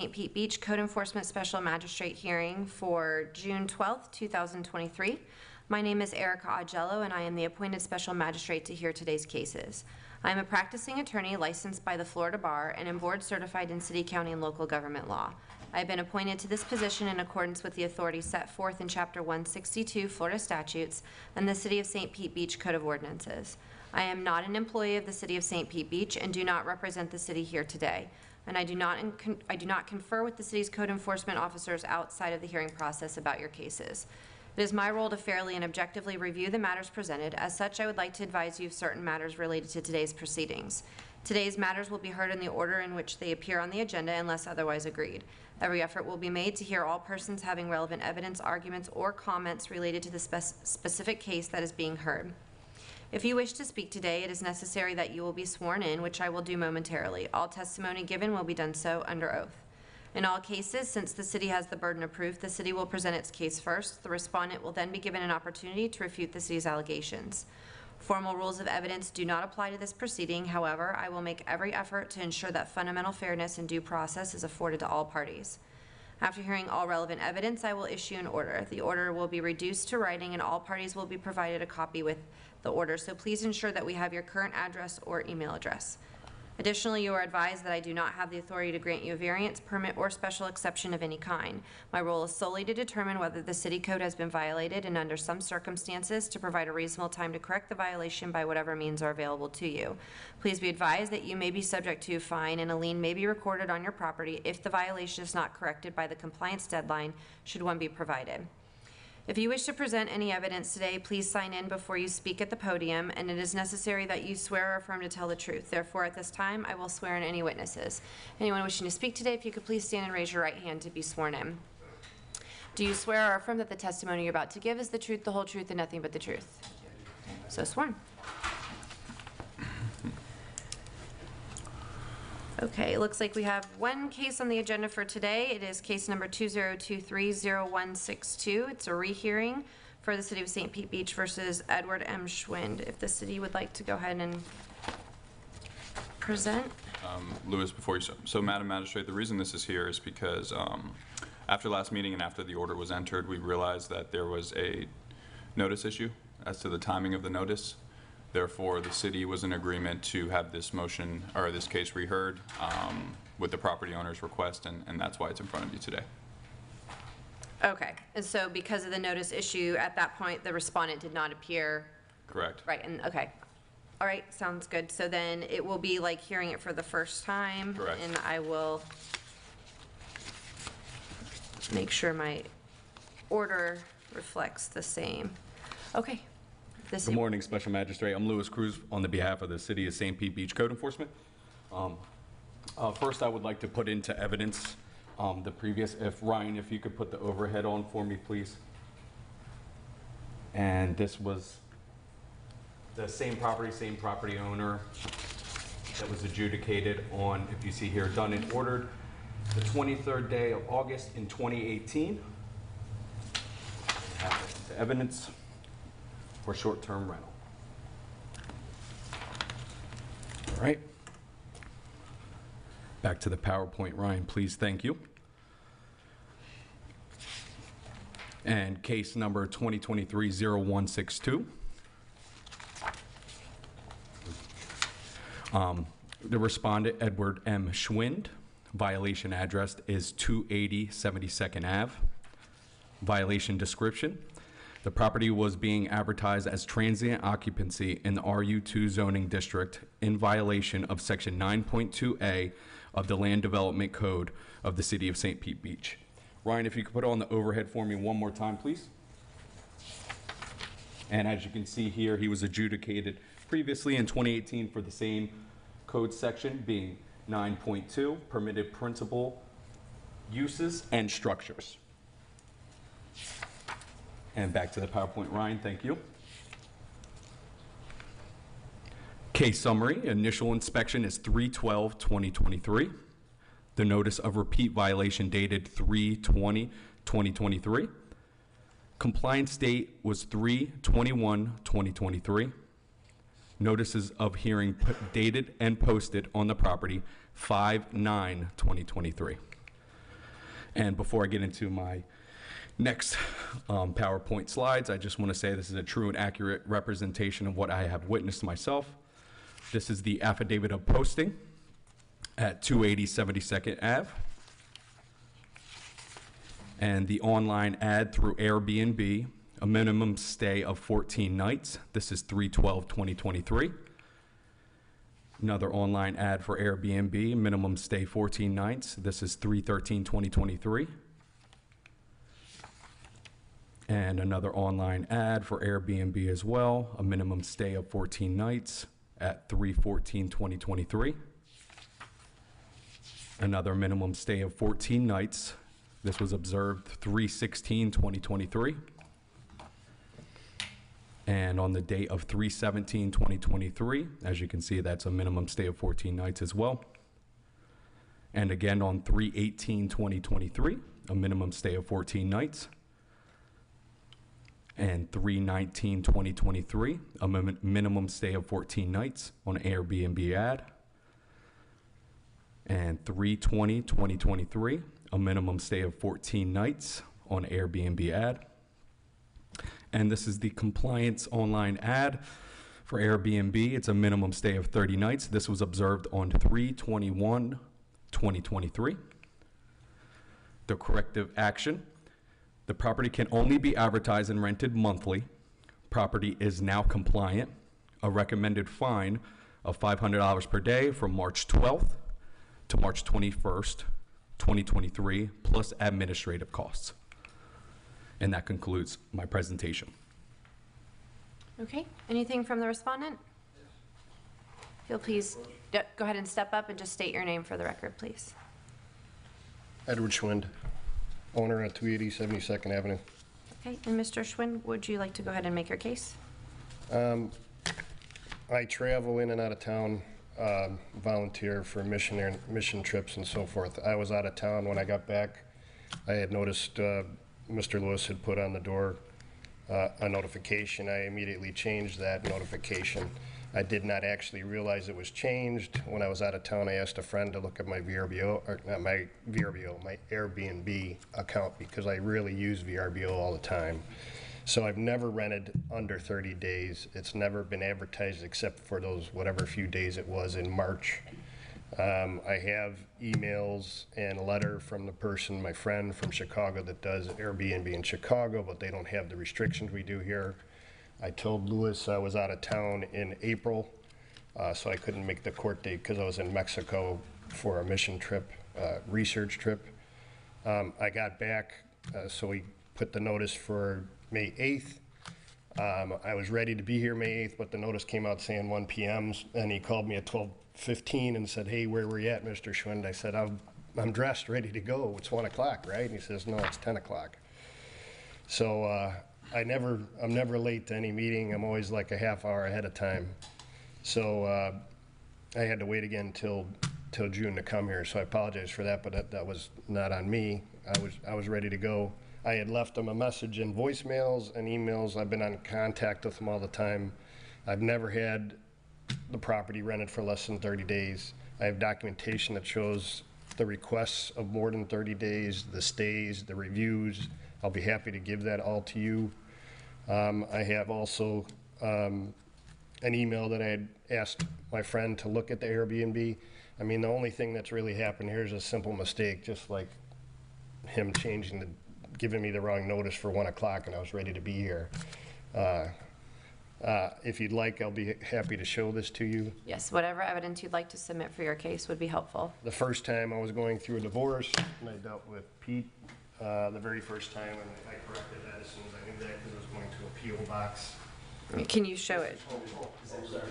St. Pete Beach Code Enforcement Special Magistrate hearing for June 12th, 2023. My name is Erica Augello, and I am the appointed Special Magistrate to hear today's cases. I am a practicing attorney licensed by the Florida Bar and am board certified in city, county, and local government law. I have been appointed to this position in accordance with the authority set forth in Chapter 162 Florida statutes and the City of St. Pete Beach Code of Ordinances. I am not an employee of the City of St. Pete Beach and do not represent the city here today. And I do not confer with the city's code enforcement officers outside of the hearing process about your cases. It is my role to fairly and objectively review the matters presented. As such, I would like to advise you of certain matters related to today's proceedings. Today's matters will be heard in the order in which they appear on the agenda unless otherwise agreed. Every effort will be made to hear all persons having relevant evidence, arguments, or comments related to the specific case that is being heard. If you wish to speak today, it is necessary that you will be sworn in, which I will do momentarily. All testimony given will be done so under oath. In all cases, since the city has the burden of proof, the city will present its case first. The respondent will then be given an opportunity to refute the city's allegations. Formal rules of evidence do not apply to this proceeding. However, I will make every effort to ensure that fundamental fairness and due process is afforded to all parties. After hearing all relevant evidence, I will issue an order. The order will be reduced to writing, and all parties will be provided a copy with the order, so please ensure that we have your current address or email address. Additionally, you are advised that I do not have the authority to grant you a variance, permit, or special exception of any kind. My role is solely to determine whether the city code has been violated and, under some circumstances, to provide a reasonable time to correct the violation by whatever means are available to you. Please be advised that you may be subject to a fine, and a lien may be recorded on your property if the violation is not corrected by the compliance deadline, should one be provided. If you wish to present any evidence today, please sign in before you speak at the podium, and it is necessary that you swear or affirm to tell the truth. Therefore, at this time, I will swear in any witnesses. Anyone wishing to speak today, if you could please stand and raise your right hand to be sworn in. Do you swear or affirm that the testimony you're about to give is the truth, the whole truth, and nothing but the truth? So sworn. Okay, it looks like we have one case on the agenda for today. It is case number 2023-0162. It's a rehearing for the City of St. Pete Beach versus Edward M. Schwind. If the city would like to go ahead and present. Lewis, before you so Madam Magistrate, the reason this is here is because after last meeting and after the order was entered, we realized that there was a notice issue as to the timing of the notice. Therefore, the city was in agreement to have this motion, or this case, reheard with the property owner's request, and that's why it's in front of you today. Okay, and so because of the notice issue, at that point, the respondent did not appear? Correct. Right, and okay. All right, sounds good. So then it will be like hearing it for the first time? Correct. And I will make sure my order reflects the same. Okay. Good morning, Special Magistrate. I'm Lewis Cruz on the behalf of the City of St. Pete Beach Code Enforcement. First, I would like to put into evidence the previous, Ryan, if you could put the overhead on for me, please. And this was the same property owner that was adjudicated on, if you see here, done and ordered the 23rd day of August in 2018. The evidence for short-term rental. All right. Back to the PowerPoint, Ryan, please. Thank you. And case number 2023-0162. The respondent, Edward M. Schwind. Violation address is 280 72nd Ave. Violation description. The property was being advertised as transient occupancy in the RU2 zoning district in violation of Section 9.2A of the Land Development Code of the City of St. Pete Beach. Ryan, if you could put on the overhead for me one more time, please. And as you can see here, he was adjudicated previously in 2018 for the same code section, being 9.2, permitted principal uses and structures. And back to the PowerPoint, Ryan, thank you. Case summary, initial inspection is 3/12/2023. The notice of repeat violation dated 3/20/2023. Compliance date was 3/21/2023. Notices of hearing dated and posted on the property 5/9/2023. And before I get into my next PowerPoint slides, I just want to say this is a true and accurate representation of what I have witnessed myself. This is the affidavit of posting at 280 72nd Ave. And the online ad through Airbnb, a minimum stay of 14 nights. This is 3/12/2023. Another online ad for Airbnb, minimum stay 14 nights. This is 3/13/2023. And another online ad for Airbnb as well, a minimum stay of 14 nights at 3/14/2023. Another minimum stay of 14 nights. This was observed 3/16/2023. And on the date of 3/17/2023, as you can see, that's a minimum stay of 14 nights as well. And again on 3/18/2023, a minimum stay of 14 nights. And 3/19/2023, a minimum stay of 14 nights on an Airbnb ad. And 3/20/2023, a minimum stay of 14 nights on an Airbnb ad. And this is the compliance online ad for Airbnb. It's a minimum stay of 30 nights. This was observed on 3/21/2023. The corrective action: the property can only be advertised and rented monthly. Property is now compliant. A recommended fine of $500 per day from March 12th to March 21st, 2023, plus administrative costs. And that concludes my presentation. Okay, anything from the respondent? If you'll please go ahead and step up and just state your name for the record, please. Edward Schwind, owner at 280 72nd Avenue. Okay, and Mr. Schwind, would you like to go ahead and make your case? I travel in and out of town, volunteer for mission trips and so forth. I was out of town when I got back. I had noticed Mr. Lewis had put on the door a notification. I immediately changed that notification. I did not actually realize it was changed. When I was out of town, I asked a friend to look at my VRBO, or not my VRBO, my Airbnb account, because I really use VRBO all the time. So I've never rented under 30 days. It's never been advertised except for those whatever few days it was in March. I have emails and a letter from the person, my friend from Chicago, that does Airbnb in Chicago, but they don't have the restrictions we do here. I told Lewis I was out of town in April, so I couldn't make the court date because I was in Mexico for a mission trip, research trip. I got back, so we put the notice for May 8th. I was ready to be here May 8th, but the notice came out saying 1 p.m. and he called me at 12:15 and said, "Hey, where were you at, Mr. Schwind?" I said, I'm dressed, ready to go. It's 1 o'clock, right? And he says, "No, it's 10 o'clock. So I'm never late to any meeting. I'm always like a half hour ahead of time. So I had to wait again till June to come here. So I apologize for that, but that was not on me. I was ready to go. I had left him a message in voicemails and emails. I've been in contact with him all the time. I've never had the property rented for less than 30 days. I have documentation that shows the requests of more than 30 days, the stays, the reviews. I'll be happy to give that all to you. I have also an email that I had asked my friend to look at the Airbnb. I mean, the only thing that's really happened here is a simple mistake, just like him giving me the wrong notice for 1 o'clock, and I was ready to be here. If you'd like, I'll be happy to show this to you. Yes, whatever evidence you'd like to submit for your case would be helpful. The first time I was going through a divorce, and I dealt with Pete the very first time, and I corrected that as soon as I knew that, because I was going to a P.O. box. Can you show it?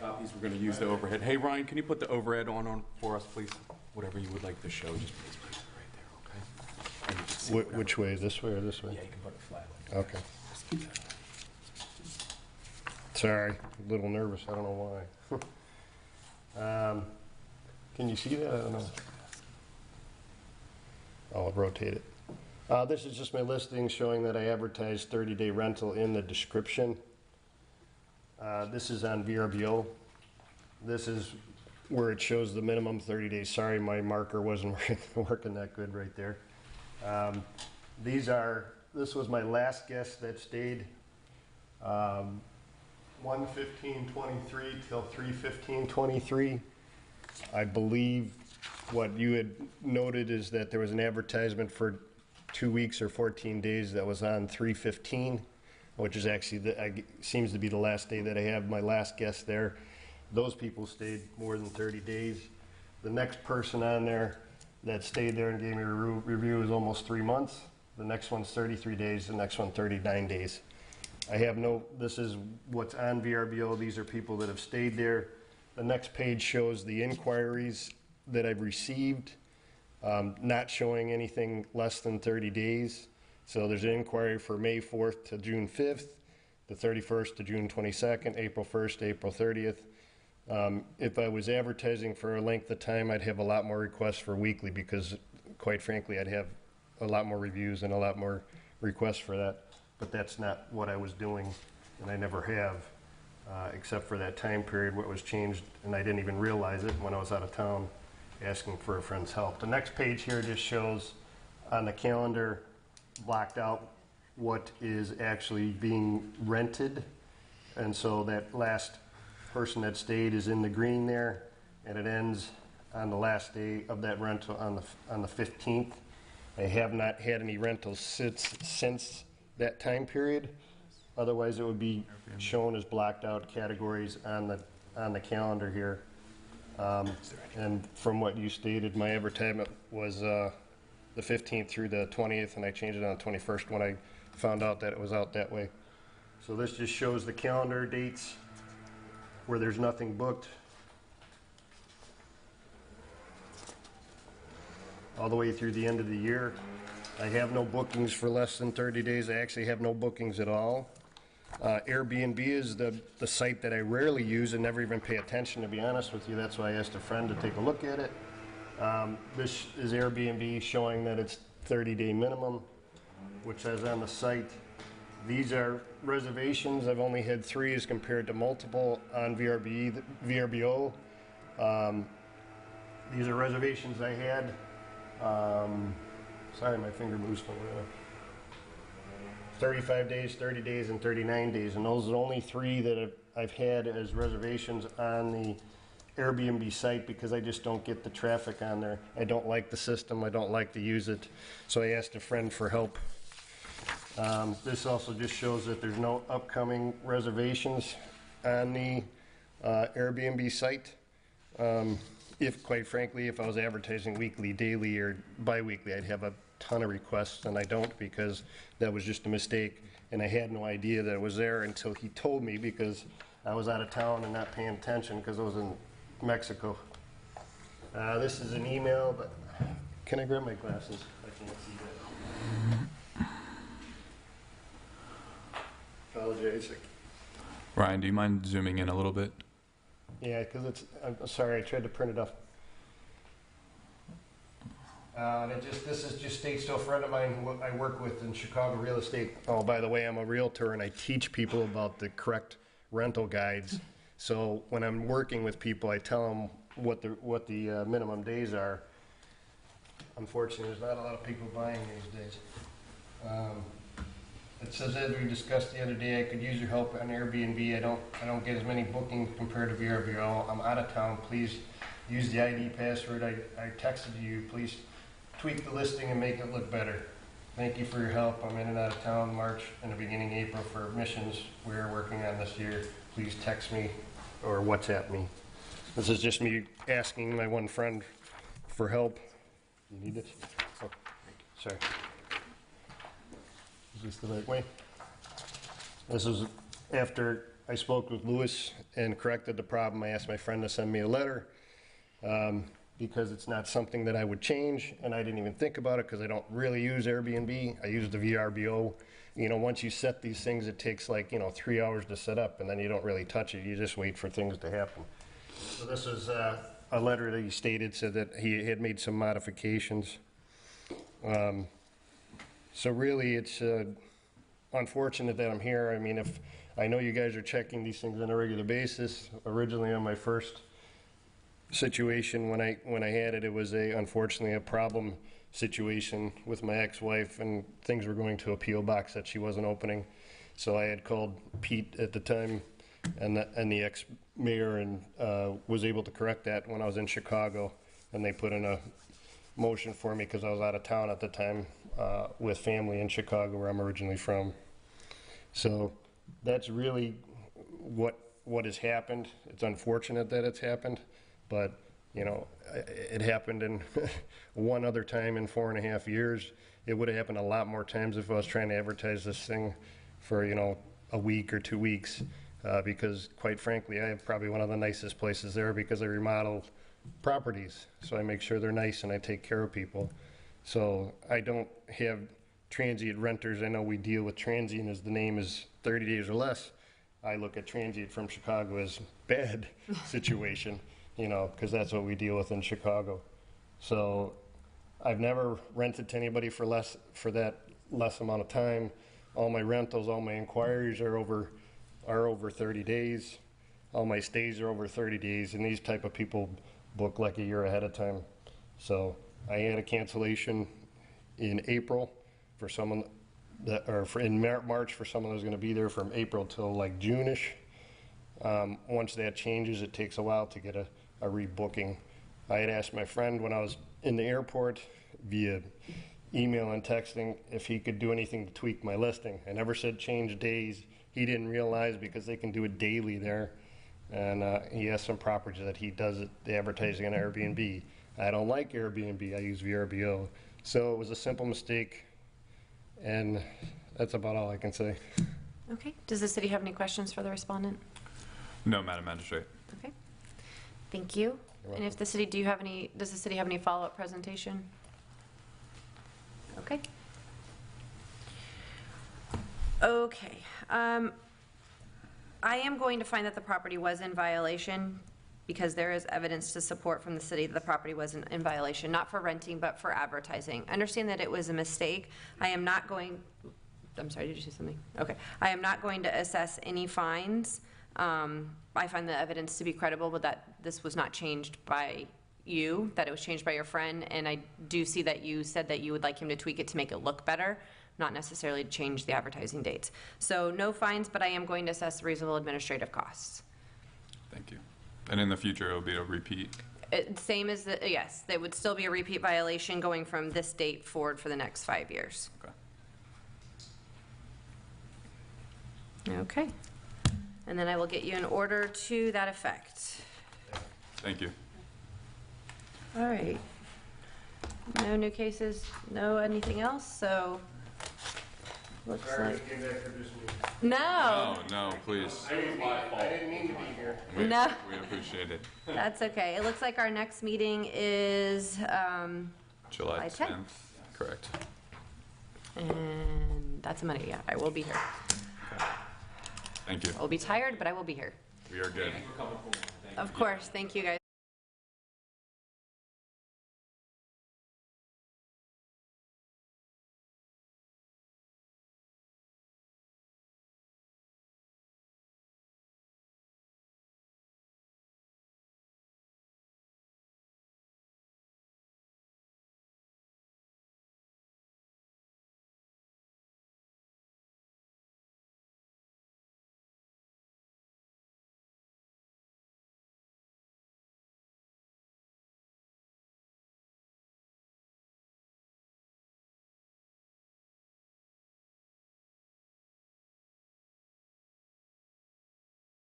Copies, we're going to use the overhead. Hey, Ryan, can you put the overhead on for us, please? Whatever you would like to show, just please place it right there, okay? And you can see Which way, this way or this way? Yeah, you can put it flat. Okay. Sorry, a little nervous, I don't know why. Can you see that? I don't know. I'll rotate it. This is just my listing showing that I advertised 30-day rental in the description. This is on VRBO. This is where it shows the minimum 30 days. Sorry, my marker wasn't working that good right there. This was my last guest that stayed 1/15/23 till 3/15/23. I believe what you had noted is that there was an advertisement for 2 weeks or 14 days that was on 3/15, which is actually, seems to be the last day that I have my last guest there. Those people stayed more than 30 days. The next person on there that stayed there and gave me a review is almost 3 months. The next one's 33 days, the next one 39 days. This is what's on VRBO. These are people that have stayed there. The next page shows the inquiries that I've received, not showing anything less than 30 days. So there's an inquiry for May 4th to June 5th, the 31st to June 22nd, April 1st, April 30th. If I was advertising for a length of time, I'd have a lot more requests for weekly because, quite frankly, I'd have a lot more reviews and a lot more requests for that. But that's not what I was doing, and I never have, except for that time period what was changed, and I didn't even realize it when I was out of town asking for a friend's help. The next page here just shows on the calendar blocked out what is actually being rented, and so that last person that stayed is in the green there, and it ends on the last day of that rental on the 15th. I have not had any rentals since that time period. Otherwise, it would be shown as blocked out categories on the calendar here. And from what you stated, my advertisement was the 15th through the 20th, and I changed it on the 21st when I found out that it was out that way. So this just shows the calendar dates where there's nothing booked, all the way through the end of the year. I have no bookings for less than 30 days. I actually have no bookings at all. Airbnb is the site that I rarely use and never even pay attention, to be honest with you. That's why I asked a friend to take a look at it. This is Airbnb showing that it's 30-day minimum, which is on the site. These are reservations. I've only had 3 as compared to multiple on VRBO. These are reservations I had. Sorry, my finger moves from 35 days, 30 days, and 39 days. And those are the only 3 that I've had as reservations on the Airbnb site because I just don't get the traffic on there. I don't like the system. I don't like to use it. So I asked a friend for help. This also just shows that there's no upcoming reservations on the Airbnb site. Quite frankly, if I was advertising weekly, daily, or bi-weekly, I'd have a ton of requests, and I don't because that was just a mistake, and I had no idea that it was there until he told me because I was out of town and not paying attention because I was in Mexico. This is an email, but can I grab my glasses? I can't see that. Apologize. Ryan, do you mind zooming in a little bit? Yeah, because I'm sorry, I tried to print it off. This just states to a friend of mine who I work with in Chicago real estate. Oh, by the way, I'm a realtor and I teach people about the correct rental guides. So when I'm working with people, I tell them what the minimum days are. Unfortunately, there's not a lot of people buying these days. It says, as we discussed the other day, I could use your help on Airbnb. I don't get as many bookings compared to VRBO. I'm out of town. Please use the ID password I texted you. Please tweak the listing and make it look better. Thank you for your help. I'm in and out of town March and the beginning of April for missions we're working on this year. Please text me or WhatsApp me. This is just me asking my one friend for help. You need this? Oh, sorry. Is this the right way? This is after I spoke with Lewis and corrected the problem. I asked my friend to send me a letter because it's not something that I would change, and I didn't even think about it because I don't really use Airbnb. I use the VRBO. You know, once you set these things, it takes like, 3 hours to set up, and then you don't really touch it. You just wait for things to happen. So this is a letter that he stated said that he had made some modifications. So really, it's unfortunate that I'm here. I mean, if I know you guys are checking these things on a regular basis. Originally, on my first situation when I had it, it was unfortunately a problem situation with my ex-wife, and things were going to a P.O. box that she wasn't opening. So I had called Pete at the time and the ex-mayor, and was able to correct that when I was in Chicago. And they put in a motion for me because I was out of town at the time with family in Chicago, where I'm originally from. So that's really what has happened. It's unfortunate that it's happened, but you know, it happened in one other time in 4.5 years. It would have happened a lot more times if I was trying to advertise this thing for, you know, a week or 2 weeks, because quite frankly, I have probably one of the nicest places there because I remodel properties. So I make sure they're nice and I take care of people. So I don't have transient renters. I know we deal with transient as the name is 30 days or less. I look at transient from Chicago as bad situation, you know, because that's what we deal with in Chicago. So I've never rented to anybody for that less amount of time. All my rentals, all my inquiries are over 30 days. All my stays are over 30 days, and these type of people book like a year ahead of time. So I had a cancellation in April for someone that, or in March for someone that was going to be there from April till like June-ish. Once that changes, it takes a while to get a rebooking. I had asked my friend when I was in the airport via email and texting if he could do anything to tweak my listing. I never said change days. He didn't realize because they can do it daily there. And he has some properties that he does the advertising on Airbnb. I don't like Airbnb. I use VRBO. So it was a simple mistake, and that's about all I can say. Okay. Does the city have any questions for the respondent? No, Madam Magistrate. Okay. Thank you. And if the city, does the city have any follow-up presentation? Okay. Okay. I am going to find that the property was in violation because there is evidence to support from the city that the property was in violation, not for renting, but for advertising. Understand that it was a mistake. I am not going, I'm sorry, did you say something? Okay. I am not going to assess any fines. I find the evidence to be credible, but that this was not changed by you, that it was changed by your friend, and I do see that you said that you would like him to tweak it to make it look better, not necessarily to change the advertising dates. So no fines, but I am going to assess reasonable administrative costs. Thank you. And in the future, it will be a repeat? Same as the, yes, there would still be a repeat violation going from this date forward for the next 5 years. Okay. Okay. And then I will get you an order to that effect. Thank you. All right. No new cases, no anything else, so looks like. No. No, please. I didn't mean to be here. No. We appreciate it. That's okay. It looks like our next meeting is July 10th. Correct. And that's a Monday, yeah. I will be here. Thank you. I'll be tired, but I will be here. We are good. Of course. Thank you, guys.